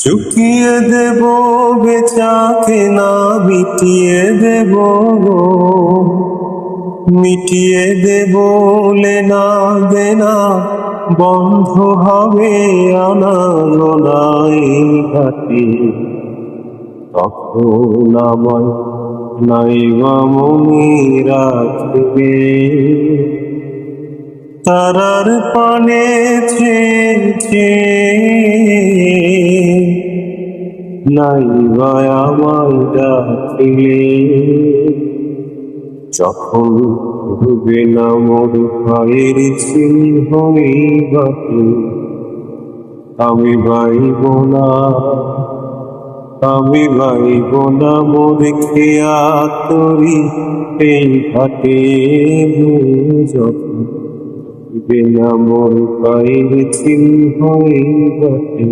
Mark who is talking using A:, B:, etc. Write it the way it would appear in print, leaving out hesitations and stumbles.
A: চুকিয়ে দেব বেচাকে না মিটিয়ে দেব গো, মিটিয়ে দেব লেনা দেনা, বন্ধ হবে আনাগোনাই ঘাটে। তখন আমায় নাইবা মনে রাখবে, তারার পানে ছেয়ে নাইবা আমায় ডাকলে। যখন ডুবে না মোর ভাইয়ের চিহ্নই বাকি, আমি বাইব না, আমি বাইব না মোর খেয়া তরি এই ঘাটে। যখন ডুবে না মোর ভাইয়ের চিহ্নই বাকি।